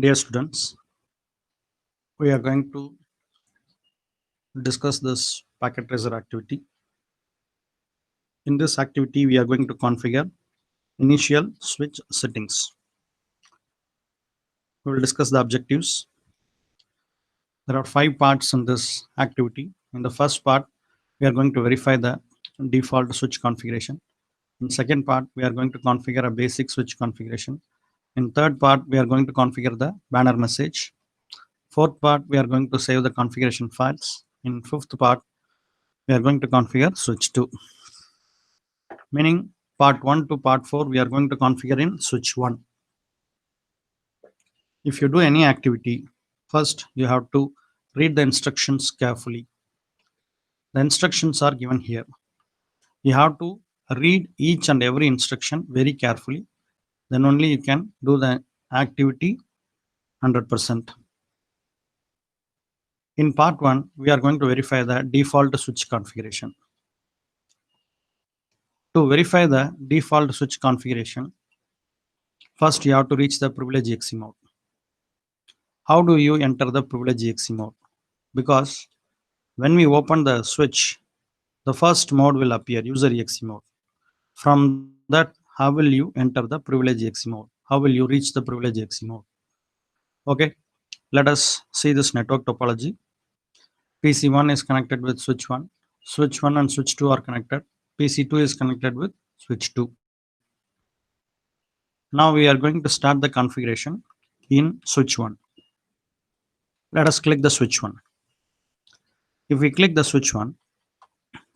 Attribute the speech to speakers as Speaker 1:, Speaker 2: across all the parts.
Speaker 1: Dear students, we are going to discuss this packet tracer activity. In this activity, we are going to configure initial switch settings. We will discuss the objectives. There are 5 parts in this activity. In the first part, we are going to verify the default switch configuration. In second part, we are going to configure a basic switch configuration. In third part, we are going to configure the banner message. Fourth part, we are going to save the configuration files. In fifth part, we are going to configure switch 2. Meaning part 1 to part 4 we are going to configure in switch 1. If you do any activity, first you have to read the instructions carefully. The instructions are given here. You have to read each and every instruction very carefully, then only you can do the activity 100%. In part 1 we are going to verify the default switch configuration. To verify the default switch configuration, first you have to reach the privilege exe mode. How do you enter the privilege exe mode? Because when we open the switch, the first mode will appear, user exe mode. From that, how will you enter the privilege exe mode? How will you reach the privilege exe mode? Okay, let us see this network topology. PC1 is connected with switch 1. Switch 1 and switch 2 are connected. PC2 is connected with switch 2. Now we are going to start the configuration in switch 1. Let us click the switch 1. If we click the switch 1,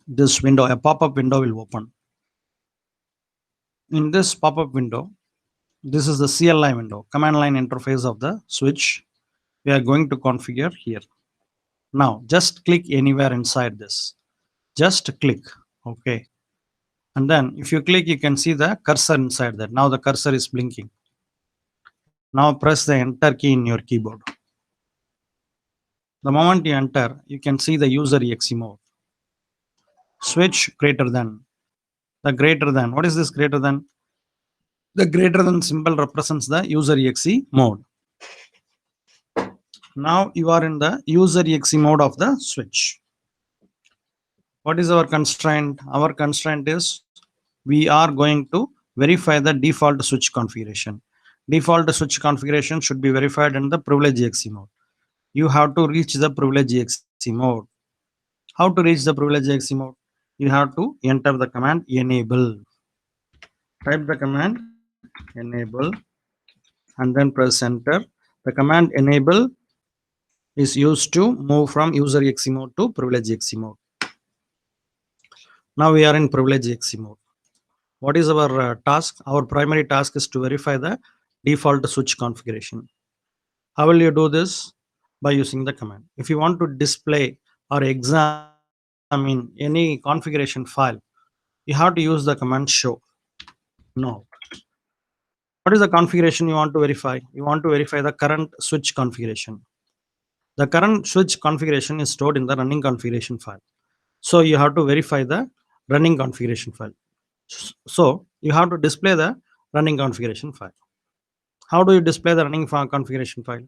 Speaker 1: this window, a pop-up window will open. In this pop-up window, this is the CLI window, command line interface of the switch. We are going to configure here. Now just click anywhere inside this. Just click. Okay. And then if you click, you can see the cursor inside that. Now the cursor is blinking. Now press the enter key in your keyboard. The moment you enter, you can see the user exe mode. Switch greater than. The greater than. What is this greater than? The greater than symbol represents the user exe mode. Now you are in the user exe mode of the switch. What is our constraint? Our constraint is we are going to verify the default switch configuration. Default switch configuration should be verified in the privilege exe mode. You have to reach the privilege exe mode. How to reach the privilege exe mode? You have to enter the command enable. Type the command enable and then press enter. The command enable is used to move from user exe mode to privilege exe mode. Now we are in privilege exe mode. What is our task? Our primary task is to verify the default switch configuration. How will you do this? By using the command. If you want to display or examine any configuration file, you have to use the command show. No. What is the configuration you want to verify? You want to verify the current switch configuration. The current switch configuration is stored in the running configuration file. So you have to verify the running configuration file. So you have to display the running configuration file. How do you display the running configuration file?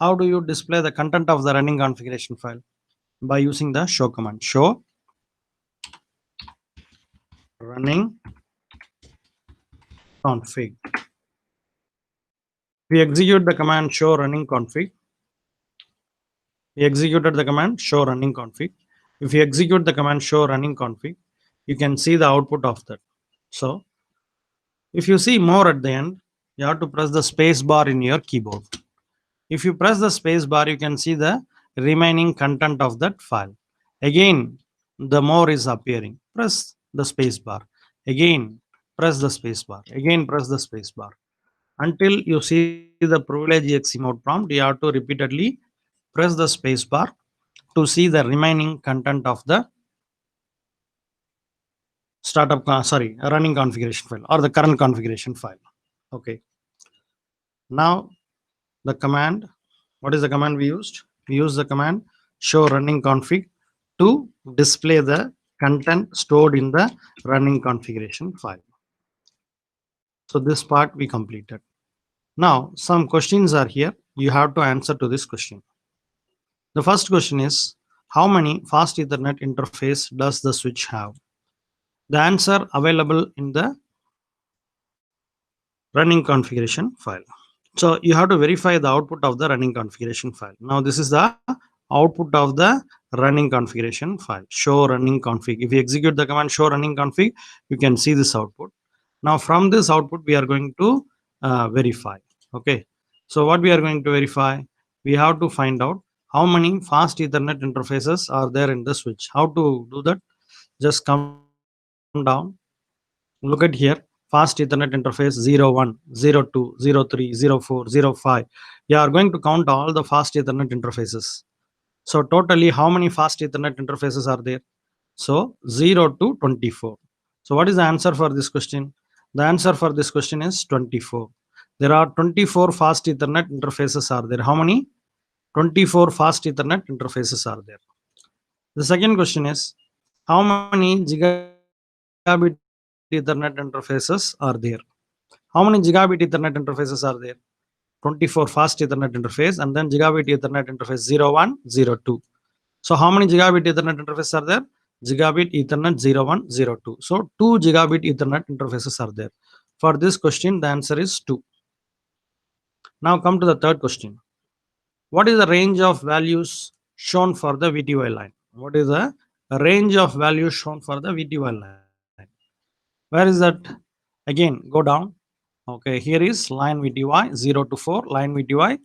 Speaker 1: How do you display the content of the running configuration file? By using the show command. Show running config. We execute the command show running config. We executed the command show running config. If you execute the command show running config, you can see the output of that. So if you see more at the end, you have to press the space bar in your keyboard. If you press the space bar, you can see the remaining content of that file. Again, the more is appearing. Press the space bar. Again, press the space bar. Again, press the space bar. Until you see the privilege exe mode prompt, you have to repeatedly press the space bar to see the remaining content of the running configuration file or the current configuration file. Okay. Now the command, what is the command we used? We use the command show running config to display the content stored in the running configuration file. So this part we completed. Now, some questions are here. You have to answer to this question. The first question is, how many fast Ethernet interface does the switch have? The answer available in the running configuration file. So you have to verify the output of the running configuration file. Now this is the output of the running configuration file. Show running config. If you execute the command show running config, you can see this output. Now from this output, we are going to verify. Okay. So what we are going to verify? We have to find out how many fast Ethernet interfaces are there in the switch. How to do that? Just come down. Look at here. Fast Ethernet interface 01, 02, 03, 04, 05. You are going to count all the fast Ethernet interfaces. So totally how many fast Ethernet interfaces are there? So 0 to 24. So what is the answer for this question? The answer for this question is 24. There are 24 fast Ethernet interfaces are there. How many? 24 fast Ethernet interfaces are there. The second question is, how many gigabit Ethernet interfaces are there? How many gigabit Ethernet interfaces are there? 24 fast Ethernet interface, and then gigabit Ethernet interface 01, 02. So how many gigabit Ethernet interfaces are there? Gigabit Ethernet 01, 02. So 2 gigabit Ethernet interfaces are there. For this question, the answer is 2. Now come to the third question. What is the range of values shown for the VTY line? What is the range of values shown for the VTY line? Where is that? Again, go down. Okay, here is line VTY 0 to 4, line VTY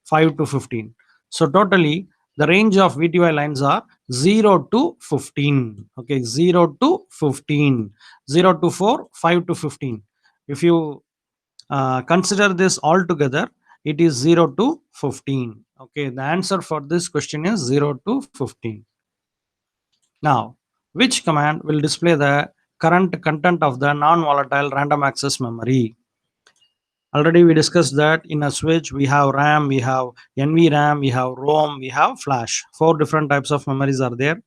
Speaker 1: 5 to 15. So totally the range of VTY lines are 0 to 15. Okay, 0 to 15, 0 to 4, 5 to 15. If you consider this all together, it is 0 to 15. Okay, the answer for this question is 0 to 15. Now, which command will display the current content of the non-volatile random access memory? Already we discussed that in a switch we have RAM, we have NVRAM, we have ROM, we have flash. 4 different types of memories are there.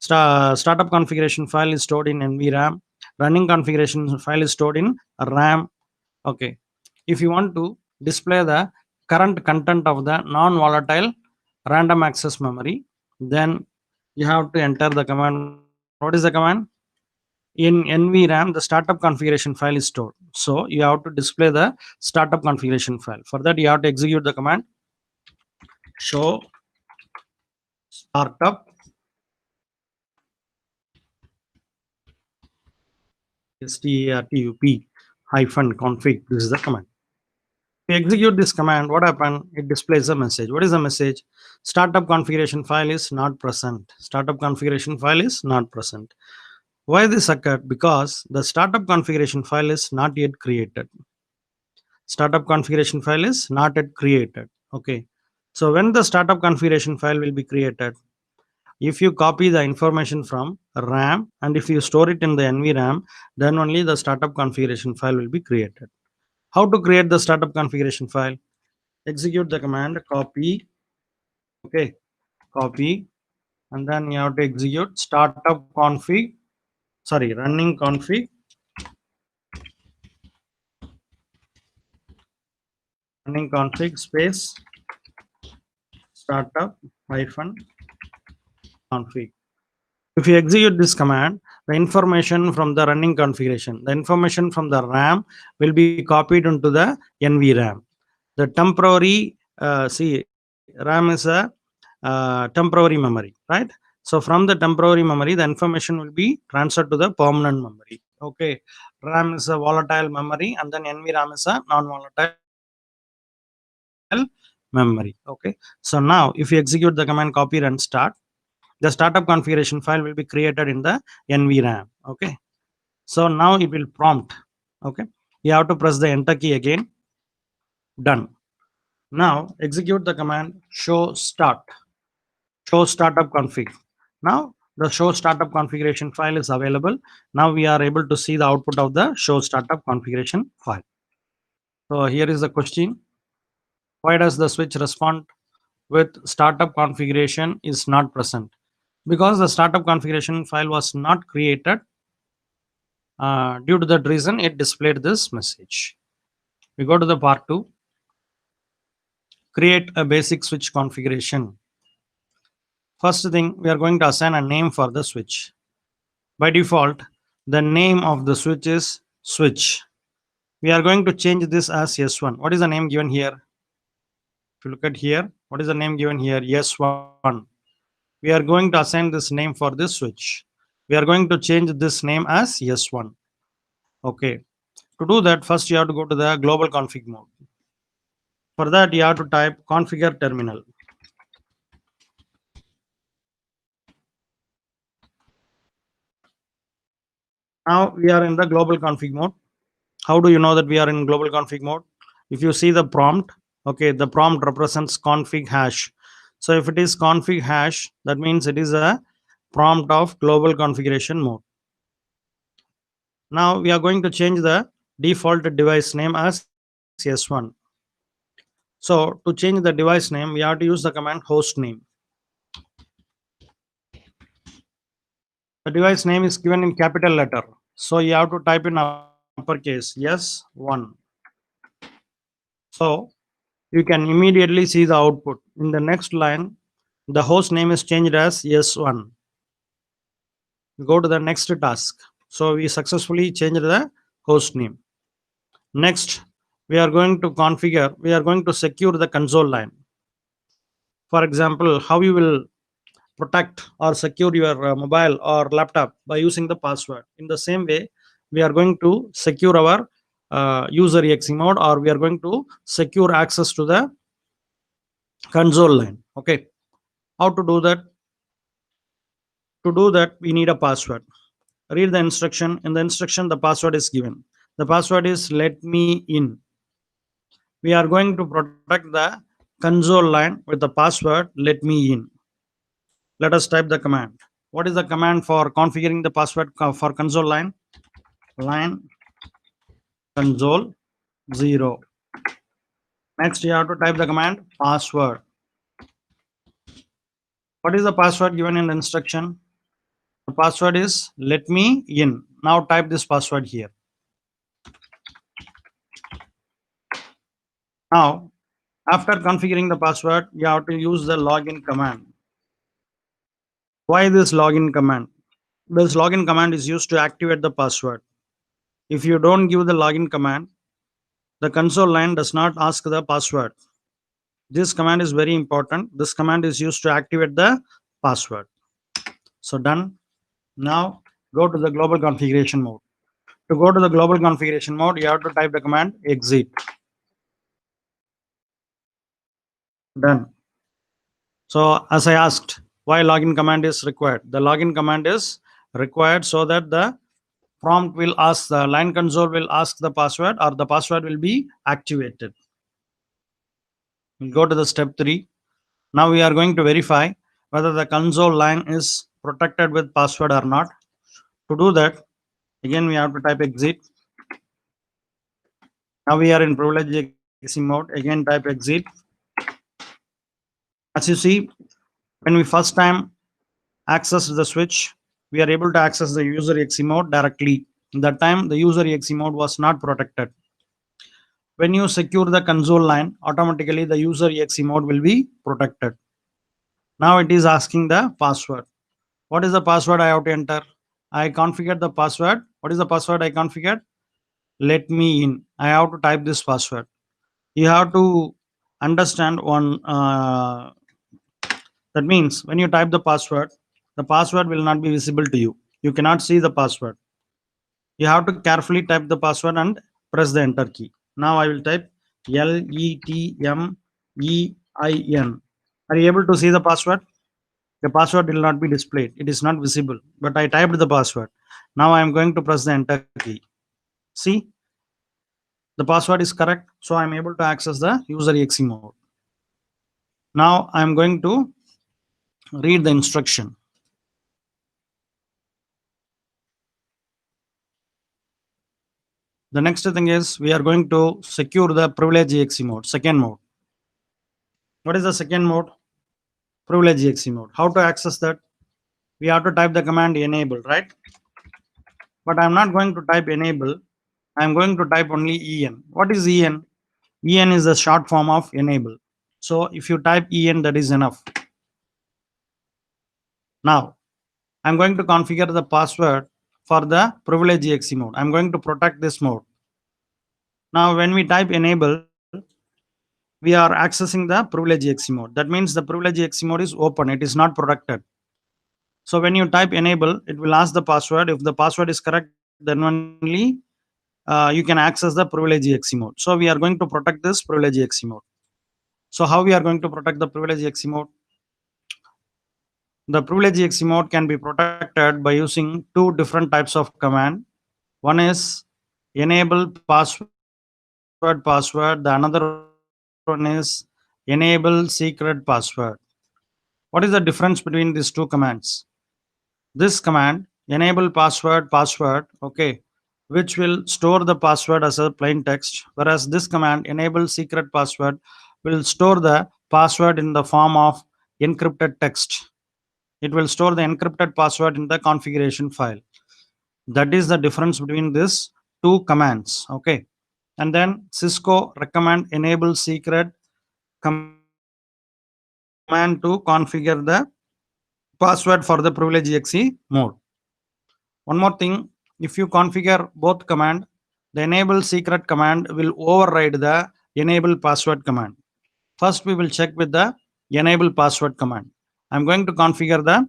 Speaker 1: Startup configuration file is stored in NVRAM. Running configuration file is stored in RAM. Okay. If you want to display the current content of the non-volatile random access memory, then you have to enter the command. What is the command? In NVRAM, the startup configuration file is stored. So you have to display the startup configuration file. For that, you have to execute the command show startup startup hyphen config. This is the command. If you execute this command, what happens? It displays a message. What is the message? Startup configuration file is not present. Startup configuration file is not present. Why this occurred? Because the startup configuration file is not yet created. Startup configuration file is not yet created. Okay. So when the startup configuration file will be created, if you copy the information from RAM and if you store it in the NVRAM, then only the startup configuration file will be created. How to create the startup configuration file? Execute the command copy. Okay, copy, and then you have to execute startup config, sorry, running config, running config space startup hyphen config. If you execute this command, the information from the running configuration, the information from the RAM will be copied into the NVRAM. The temporary, RAM is a temporary memory, right? So from the temporary memory, the information will be transferred to the permanent memory. Okay, RAM is a volatile memory, and then NVRAM is a non-volatile memory. Okay, so now if you execute the command copy run start, the startup configuration file will be created in the NVRAM. Okay, so now it will prompt. Okay, you have to press the enter key again. Done. Now execute the command show start, show startup config. Now the show startup configuration file is available. Now we are able to see the output of the show startup configuration file. So here is the question: why does the switch respond with startup configuration is not present? Because the startup configuration file was not created. Due to that reason, it displayed this message. We go to the part 2. Create a basic switch configuration. First thing, we are going to assign a name for the switch. By default, the name of the switch is switch. We are going to change this as S1. What is the name given here? If you look at here, what is the name given here? S1. We are going to assign this name for this switch. We are going to change this name as S1. Okay. To do that, first you have to go to the global config mode. For that, you have to type configure terminal. Now we are in the global config mode. How do you know that we are in global config mode? If you see the prompt, okay, the prompt represents config hash. So if it is config hash, that means it is a prompt of global configuration mode. Now we are going to change the default device name as S1. So to change the device name, we have to use the command host name. The device name is given in capital letter. So you have to type in uppercase S1. So you can immediately see the output. In the next line, the host name is changed as S1. Go to the next task. So we successfully changed the host name. Next, we are going to secure the console line. For example, how you will protect or secure your mobile or laptop by using the password. In the same way, we are going to secure our user exe mode, or we are going to secure access to the console line. Okay, how to do that? To do that, we need a password. Read the instruction. In the instruction, the password is given. The password is let me in. We are going to protect the console line with the password let me in. Let us type the command. What is the command for configuring the password for console line? Line console 0. Next, you have to type the command password. What is the password given in the instruction? The password is let me in. Now type this password here. Now, after configuring the password, you have to use the login command. Why this login command? This login command is used to activate the password. If you don't give the login command, the console line does not ask the password. This command is very important. This command is used to activate the password. So done. Now go to the global configuration mode. To go to the global configuration mode, you have to type the command exit. Done. So as I asked, why login command is required? The login command is required so that the prompt will ask, the line console will ask the password, or the password will be activated. We'll go to the step 3. Now we are going to verify whether the console line is protected with password or not. To do that, again we have to type exit. Now we are in privileged exe mode. Again type exit. As you see, when we first time access the switch, we are able to access the user exe mode directly. That time the user exe mode was not protected. When you secure the console line, automatically the user exe mode will be protected. Now it is asking the password. What is the password I have to enter? I configured the password. What is the password I configured? Let me in. I have to type this password. You have to understand one. That means when you type the password will not be visible to you. You cannot see the password. You have to carefully type the password and press the enter key. Now I will type LETMEIN. Are you able to see the password? The password will not be displayed. It is not visible, but I typed the password. Now I am going to press the enter key. See, the password is correct. So I am able to access the user exe mode. Now I am going to read the instruction. The next thing is we are going to secure the privilege exe mode, second mode. What is the second mode? Privilege exe mode. How to access that? We have to type the command enable, right? But I'm not going to type enable. I'm going to type only en. What is en? En is the short form of enable. So if you type en, that is enough. Now I'm going to configure the password for the privilege exe mode. I'm going to protect this mode. Now when we type enable, we are accessing the privilege exe mode. That means the privilege exe mode is open, it is not protected. So when you type enable, it will ask the password. If the password is correct, then only you can access the privilege exe mode. So we are going to protect this privilege exe mode. So how we are going to protect the privilege exe mode? The privilege exe mode can be protected by using two different types of command. One is enable password. The another one is enable secret password. What is the difference between these two commands? This command enable password, okay, which will store the password as a plain text, whereas this command enable secret password will store the password in the form of encrypted text. It will store the encrypted password in the configuration file. That is the difference between these two commands, okay. And then Cisco recommend enable secret command to configure the password for the privilege exe mode. One more thing, if you configure both command, the enable secret command will override the enable password command. First, we will check with the enable password command. I'm going to configure the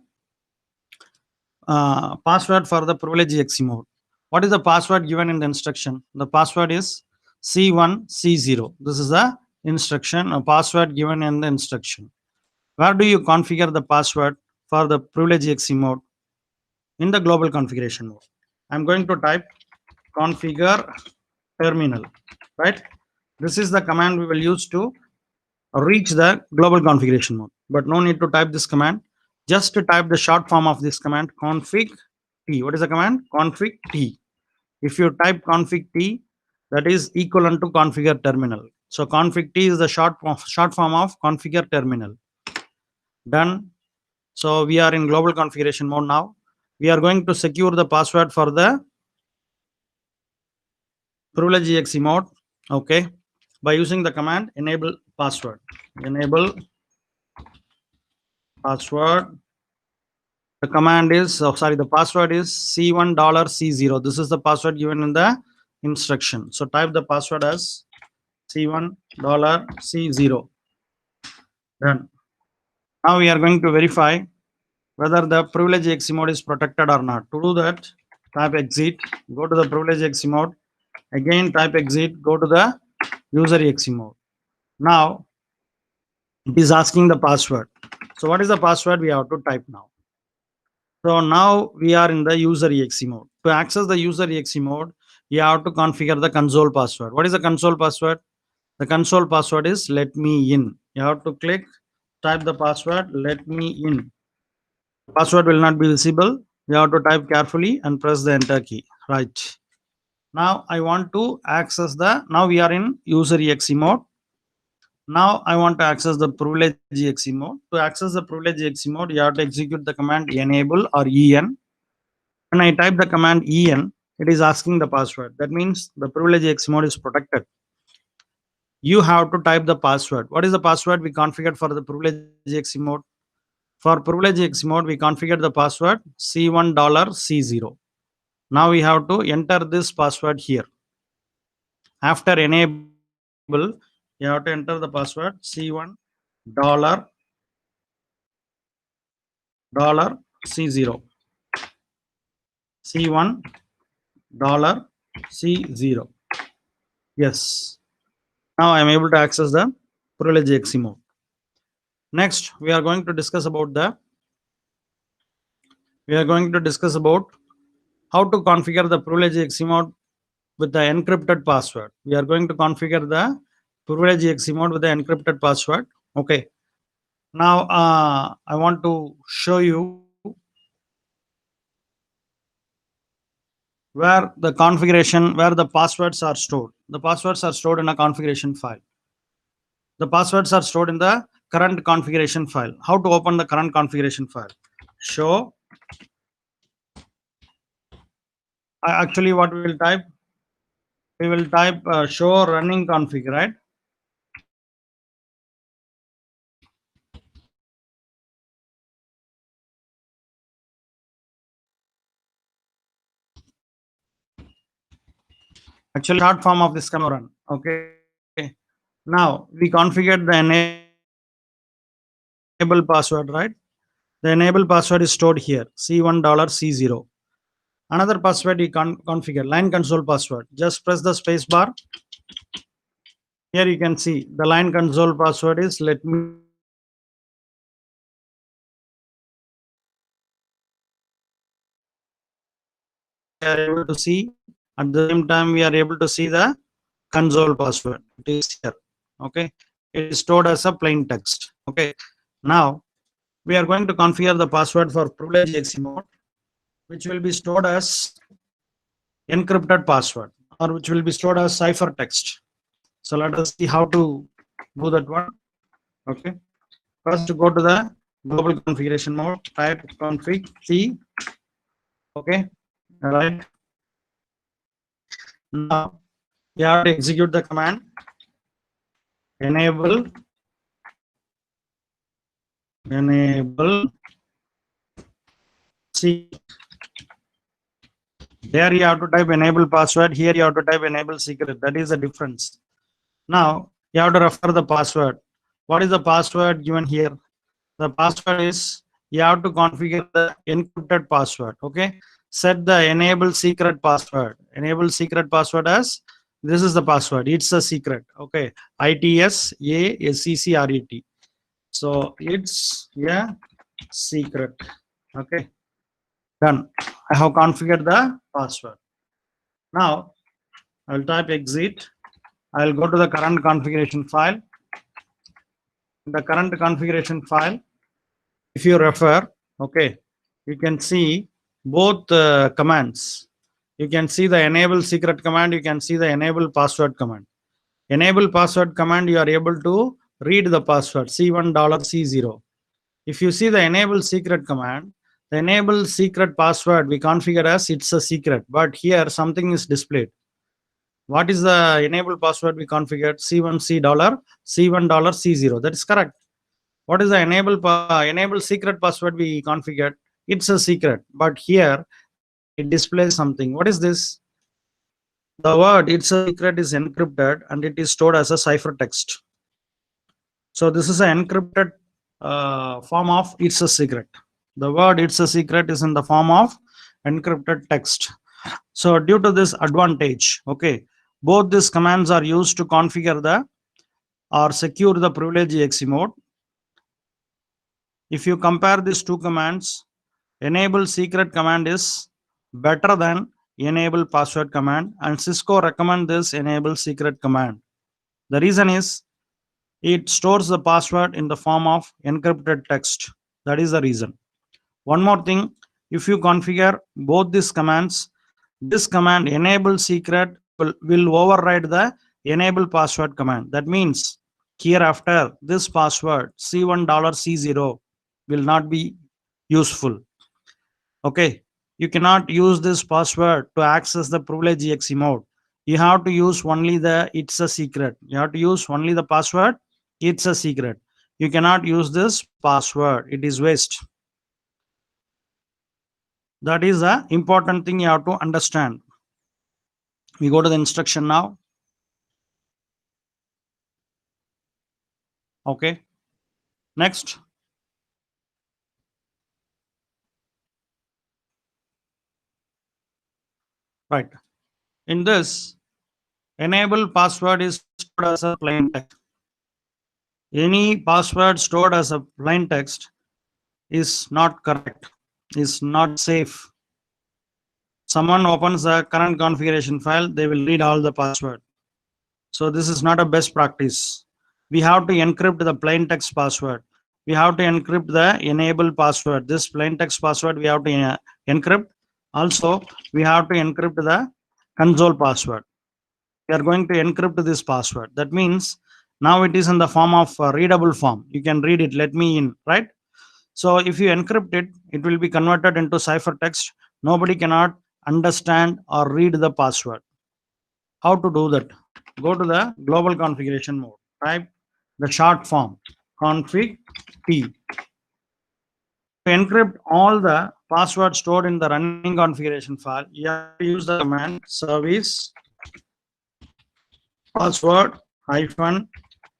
Speaker 1: password for the privilege exe mode. What is the password given in the instruction? The password is C1 C0. This is the instruction, a password given in the instruction. Where do you configure the password for the privilege exe mode? In the global configuration mode. I'm going to type configure terminal, right? This is the command we will use to reach the global configuration mode. But no need to type this command. Just to type the short form of this command, config t. What is the command? Config t. If you type config t, that is equivalent to configure terminal. So config t is the short form of configure terminal. Done. So we are in global configuration mode now. We are going to secure the password for the privilege exe mode, okay, by using the command enable password. Enable password. The command is, the password is C1 $C0. This is the password given in the instruction. So type the password as C1 $C0. Done. Now we are going to verify whether the privilege exe mode is protected or not. To do that, type exit, go to the privilege exe mode. Again, type exit, go to the user exe mode. Now it is asking the password. So what is the password we have to type now? So now we are in the user exe mode. To access the user exe mode, you have to configure the console password. What is the console password? The console password is let me in. You have to click, type the password, let me in. Password will not be visible. You have to type carefully and press the enter key. Right. Now I want to access now we are in user exe mode. Now I want to access the privilege exe mode. To access the privilege exe mode, you have to execute the command enable or en. When I type the command en, it is asking the password. That means the privilege exe mode is protected. You have to type the password. What is the password we configured for the privilege exe mode? For privilege exe mode, we configured the password C1 $C0. Now we have to enter this password here. After enable, you have to enter the password C1 $C0. C1 $C0. Yes. Now I am able to access the privilege exe mode. Next, we are going to discuss about how to configure the privilege exe mode with the encrypted password. We are going to configure the privilege exe mode with the encrypted password. Okay. Now I want to show you where the passwords are stored. The passwords are stored in a configuration file. The passwords are stored in the current configuration file. How to open the current configuration file? Show. Actually, what we will type? We will type show running config, right? Actually, short form of this command run. Okay. Now we configured the enable password, right? The enable password is stored here. C1 $C0. Another password you configure line console password. Just press the space bar. Here you can see the line console password is let me we are able to see at the same time we are able to see the console password. It is here. Okay. It is stored as a plain text. Okay. Now we are going to configure the password for privilege exe mode, which will be stored as encrypted password or which will be stored as ciphertext. So let us see how to do that one. Okay. First go to the global configuration mode, type config C. Okay. Right. Now you have to execute the command enable C. There you have to type enable password. Here you have to type enable secret. That is the difference. Now you have to refer the password. What is the password given here? The password is you have to configure the encrypted password. Okay. Set the enable secret password. Enable secret password as this is the password. It's a secret. Okay. ITSASECRET. So it's a secret. Okay. Done. I have configured the password. Now I will type exit. I will go to the current configuration file. In the current configuration file, if you refer, okay, you can see both commands. You can see the enable secret command. You can see the enable password command. Enable password command, you are able to read the password C1 $C0. If you see the enable secret command, the enable secret password we configure as it's a secret, but here something is displayed. What is the enable password we configured? C1 C1 $C0. That is correct. What is the enable secret password we configured? It's a secret, but here it displays something. What is this? The word it's a secret is encrypted and it is stored as a ciphertext. So this is an encrypted form of it's a secret. The word it's a secret is in the form of encrypted text. So due to this advantage, okay, both these commands are used to configure the or secure the privilege exe mode. If you compare these two commands, enable secret command is better than enable password command, and Cisco recommend this enable secret command. The reason is it stores the password in the form of encrypted text. That is the reason. One more thing, if you configure both these commands, this command enable secret will override the enable password command. That means hereafter this password C1 $C0 will not be useful. Okay, you cannot use this password to access the privilege exe mode. You have to use only the it's a secret. You have to use only the password it's a secret. You cannot use this password. It is waste. That is the important thing you have to understand. We go to the instruction now. Okay. Next. Right. In this, enable password is stored as a plain text. Any password stored as a plain text is not correct, is not safe. Someone opens the current configuration file, they will read all the password. So this is not a best practice. We have to encrypt the plain text password. We have to encrypt the enable password. This plain text password we have to encrypt. Also, we have to encrypt the console password. We are going to encrypt this password. That means now it is in the form of a readable form. You can read it. Let me in, right? So if you encrypt it, it will be converted into ciphertext. Nobody cannot understand or read the password. How to do that? Go to the global configuration mode. Type the short form config T. To encrypt all the passwords stored in the running configuration file, you have to use the command service password hyphen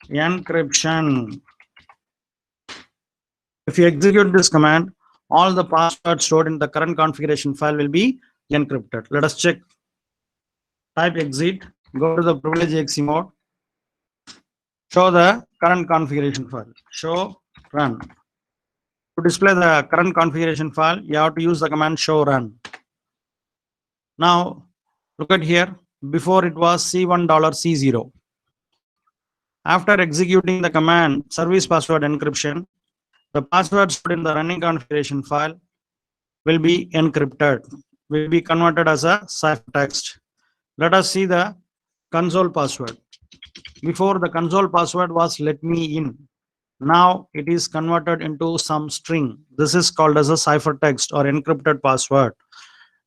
Speaker 1: encryption. If you execute this command, all the passwords stored in the current configuration file will be encrypted. Let us check. Type exit, go to the privilege exe mode, show the current configuration file, show run. To display the current configuration file, you have to use the command show run. Now, look at here. Before it was C1 $C0. After executing the command service password encryption, the password stored in the running configuration file will be encrypted, will be converted as a ciphertext. Let us see the console password. Before, the console password was let me in. Now it is converted into some string. This is called as a ciphertext or encrypted password.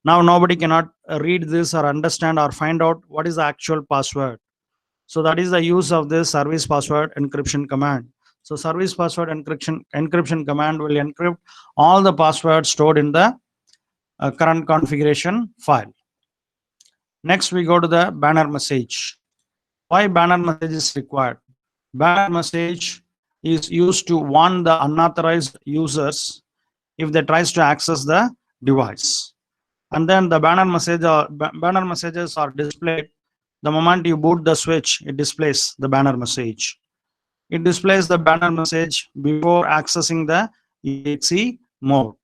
Speaker 1: Now nobody cannot read this or understand or find out what is the actual password. So that is the use of this service password encryption command. So service password encryption command will encrypt all the passwords stored in the current configuration file. Next, we go to the banner message. Why banner message is required? Banner message is used to warn the unauthorized users if they tries to access the device. And then the banner messages are displayed the moment you boot the switch. It displays the banner message. It displays the banner message before accessing the exe mode.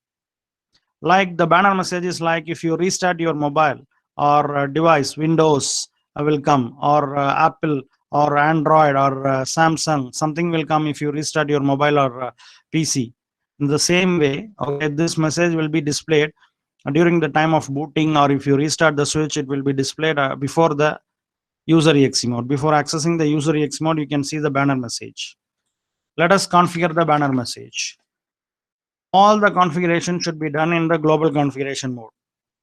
Speaker 1: Like the banner message is like if you restart your mobile or device, Windows will come, or Apple or Android or Samsung, something will come if you restart your mobile or PC. In the same way, okay, this message will be displayed during the time of booting, or if you restart the switch, it will be displayed before the user exe mode. Before accessing the user exe mode, you can see the banner message. Let us configure the banner message. All the configuration should be done in the global configuration mode.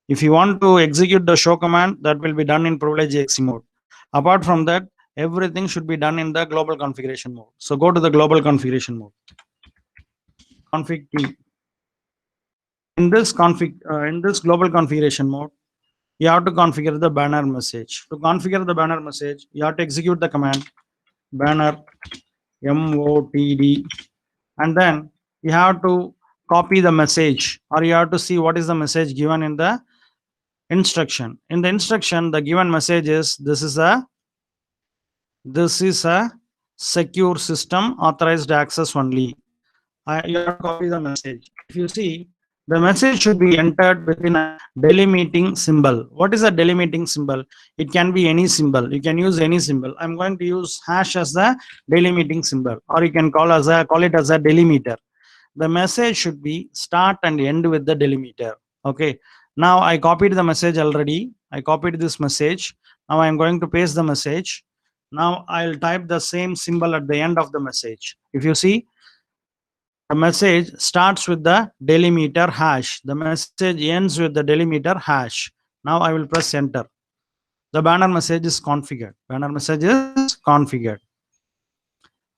Speaker 1: If you want to execute the show command, that will be done in privilege exe mode. Apart from that, everything should be done in the global configuration mode. So go to the global configuration mode. Config T. In this global configuration mode, you have to configure the banner message. To configure the banner message, you have to execute the command banner motd, and then you have to copy the message, or you have to see what is the message given in the instruction. In the instruction, the given message is this is a secure system authorized access only. You have to copy the message. If you see, the message should be entered within a delimiting symbol. What is a delimiting symbol? It can be any symbol. You can use any symbol. I'm going to use hash as the delimiting symbol, or you can call it as a delimiter. The message should be start and end with the delimiter. Okay. Now I copied the message already. I copied this message. Now I'm going to paste the message. Now I'll type the same symbol at the end of the message. If you see, the message starts with the delimiter hash. The message ends with the delimiter hash. Now I will press enter. The banner message is configured. Banner message is configured.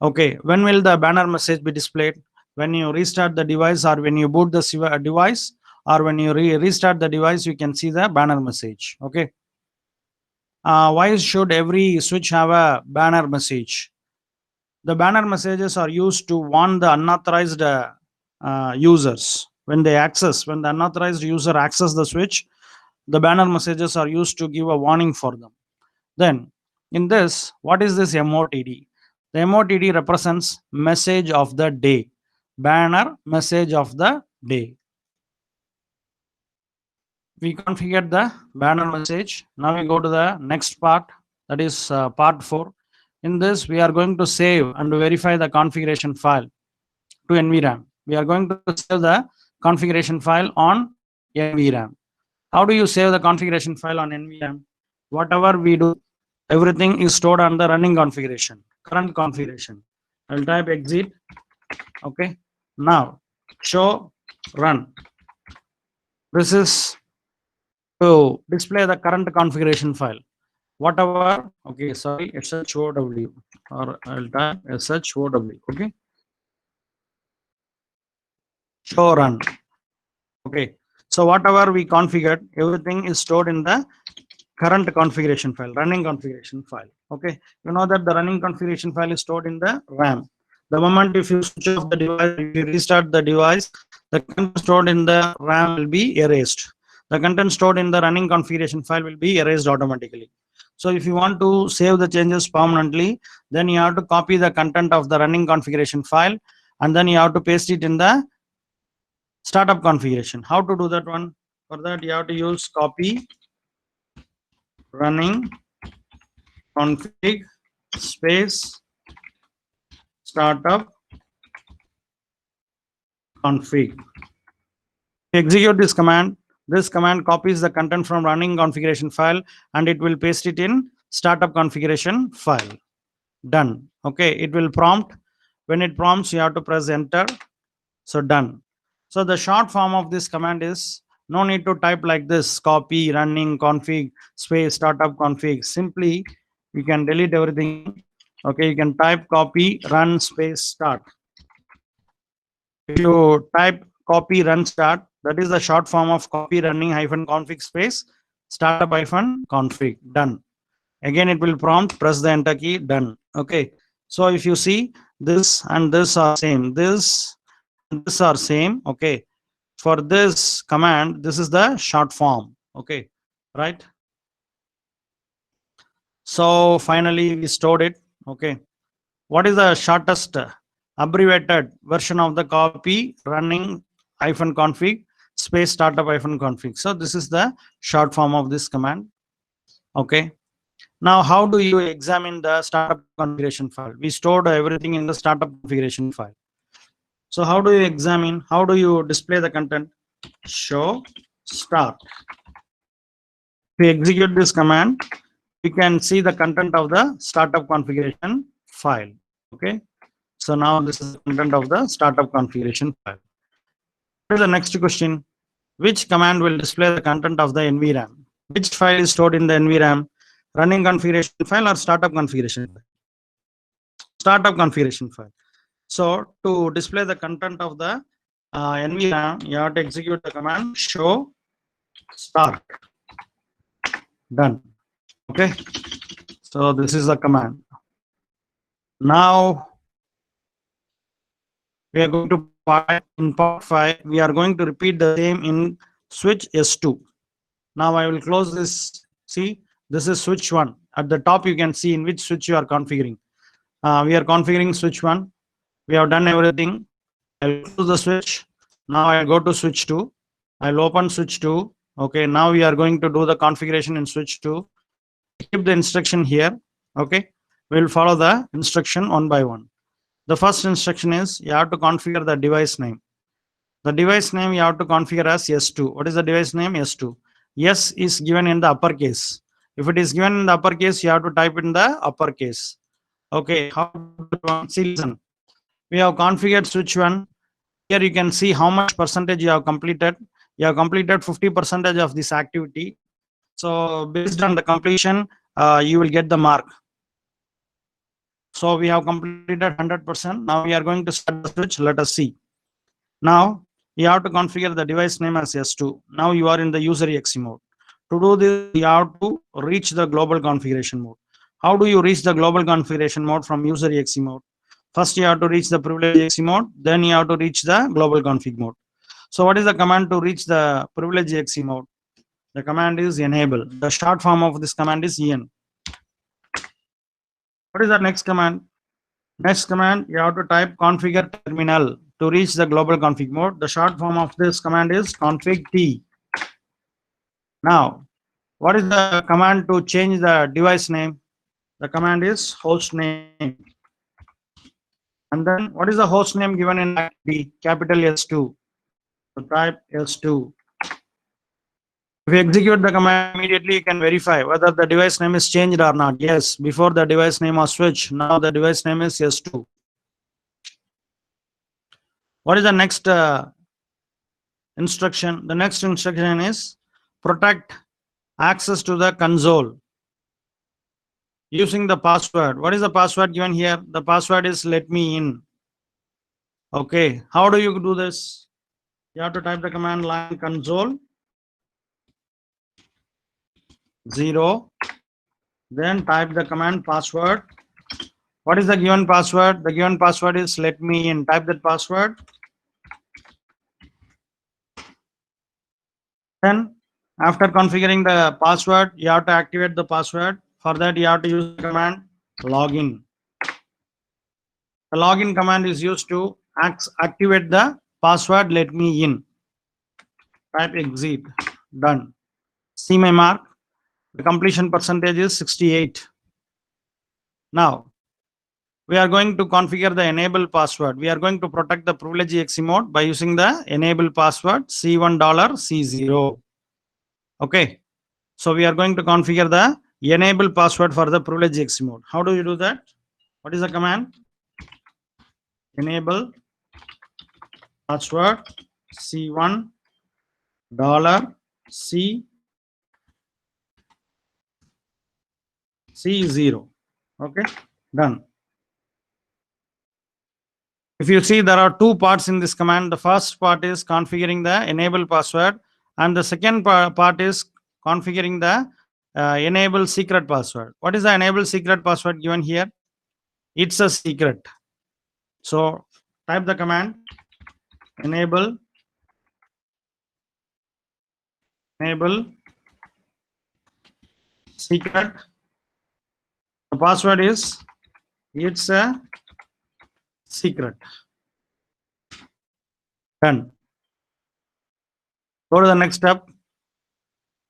Speaker 1: Okay, when will the banner message be displayed? When you restart the device, or when you boot the device, or when you restart the device, you can see the banner message. Okay. Why should every switch have a banner message? The banner messages are used to warn the unauthorized users. When the unauthorized user access the switch, the banner messages are used to give a warning for them. Then in this, what is this MOTD? The MOTD represents message of the day. Banner message of the day. We configured the banner message. Now we go to the next part, that is part 4. In this, we are going to save and verify the configuration file to NVRAM. We are going to save the configuration file on NVRAM. How do you save the configuration file on NVRAM? Whatever we do, everything is stored on the running configuration, current configuration. I'll type exit. Okay. Now show run. This is to display the current configuration file. whatever, okay, sorry, SHOW, or I'll type SHOW, okay, show run. Okay, so whatever we configured, everything is stored in the current configuration file, running configuration file. Okay, you know that the running configuration file is stored in the RAM. The moment if you switch off the device, if you restart the device, the content stored in the RAM will be erased. The content stored in the running configuration file will be erased automatically. So if you want to save the changes permanently, then you have to copy the content of the running configuration file, and then you have to paste it in the startup configuration. How to do that one? For that, you have to use copy running config space startup config. Execute this command. This command copies the content from running configuration file and it will paste it in startup configuration file. Done. Okay, it will prompt. When it prompts, you have to press enter. So done. So the short form of this command is, no need to type like this, copy running config space startup config. Simply you can delete everything. Okay, you can type copy run space start. If you type copy run start, that is the short form of copy running hyphen config space startup hyphen config. Done. Again it will prompt, press the enter key. Done. Okay, so if you see, this and this are same, this and this are same. Okay, for this command, this is the short form. Okay, right? So finally we stored it. Okay, what is the shortest abbreviated version of the copy running hyphen config space startup hyphen config? So this is the short form of this command. Okay, now how do you examine the startup configuration file? We stored everything in the startup configuration file. So how do you examine, how do you display the content? Show start. If we execute this command, we can see the content of the startup configuration file. Okay, so now this is the content of the startup configuration file. What is the next question? Which command will display the content of the NVRAM? Which file is stored in the NVRAM? Running configuration file or startup configuration file? Startup configuration file. So to display the content of the NVRAM, you have to execute the command show start. Done. Okay, so this is the command. Now we are going to in part 5, we are going to repeat the same in switch S2. Now I will close this. See, this is switch 1. At the top you can see in which switch you are configuring. We are configuring switch 1. We have done everything. I will close the switch. Now I will go to switch 2. I will open switch 2. Okay, now we are going to do the configuration in switch 2. Keep the instruction here. Okay, we will follow the instruction one by one. The first instruction is you have to configure the device name. The device name you have to configure as S2. What is the device name? S2. S is given in the uppercase. If it is given in the uppercase, you have to type in the uppercase. Okay, how to see, listen. We have configured switch 1. Here you can see how much percentage you have completed. You have completed 50% of this activity. So based on the completion, you will get the mark. So we have completed 100%. Now we are going to start the switch. Let us see. Now you have to configure the device name as S2. Now you are in the user exe mode. To do this, you have to reach the global configuration mode. How do you reach the global configuration mode from user exe mode? First, you have to reach the privilege exe mode. Then you have to reach the global config mode. So what is the command to reach the privilege exe mode? The command is enable. The short form of this command is en. What is the next command? Next command, you have to type configure terminal to reach the global config mode. The short form of this command is config t. Now, what is the command to change the device name? The command is host name. And then what is the host name given in activity? Capital S2. So type S2. If you execute the command immediately, you can verify whether the device name is changed or not. Yes, before the device name was switched. Now the device name is S2. What is the next instruction? The next instruction is protect access to the console. using the password. What is the password given here? The password is let me in. Okay, how do you do this? You have to type the command line console 0, then type the command password. What is the given password? The given password is let me in. Type that password. Then after configuring the password, you have to activate the password. For that, you have to use the command login. The login command is used to activate the password let me in. Type exit. Done. See my mark. The completion percentage is 68. Now, we are going to configure the enable password. We are going to protect the privilege exe mode by using the enable password C1 $C0. Okay. So we are going to configure the enable password for the privilege exe mode. How do you do that? What is the command? Enable password C1 $C0. Okay. Done. If you see, there are two parts in this command. The first part is configuring the enable password, and the second part is configuring the enable secret password. What is the enable secret password given here? It's a secret. So type the command enable secret. The password is it's a secret. Done. Go to the next step.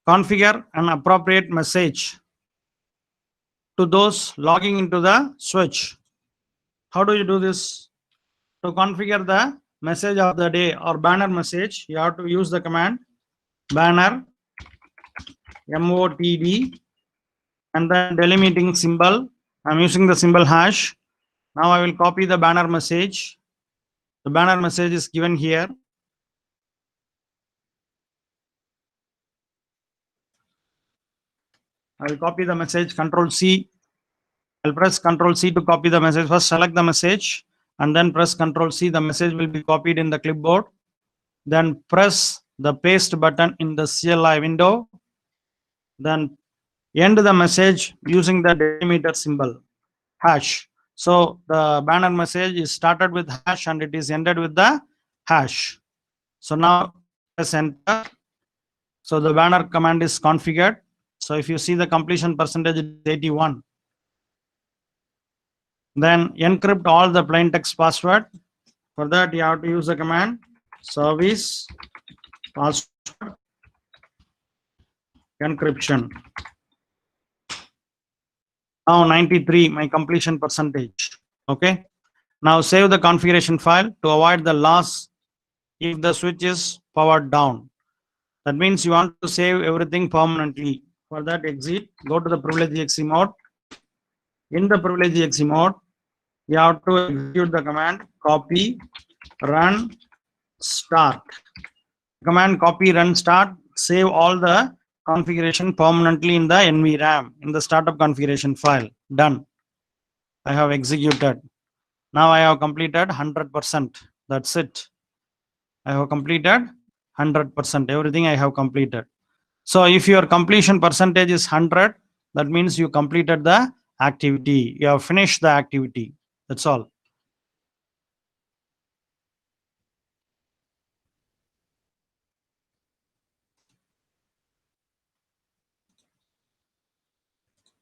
Speaker 1: Configure an appropriate message to those logging into the switch. How do you do this? To configure the message of the day or banner message, you have to use the command banner MOTD and then delimiting symbol. I'm using the symbol hash. Now I will copy the banner message. The banner message is given here. I will copy the message, Control C. I'll press Control C to copy the message. First select the message and then press Control C. The message will be copied in the clipboard. Then press the paste button in the CLI window. Then end the message using the delimiter symbol, hash. So the banner message is started with hash and it is ended with the hash. So now press enter. So the banner command is configured. So if you see the completion percentage is 81. Then encrypt all the plain text password. For that you have to use the command service password encryption. Now 93, my completion percentage. Okay. Now save the configuration file to avoid the loss if the switch is powered down. That means you want to save everything permanently. For that, exit, go to the privilege exe mode. In the privilege exe mode, you have to execute the command copy run start. Command copy run start, save all the configuration permanently in the NVRAM, in the startup configuration file. Done. I have executed. Now I have completed 100%. That's it. I have completed 100%. Everything I have completed. So if your completion percentage is 100, that means you completed the activity. You have finished the activity. That's all.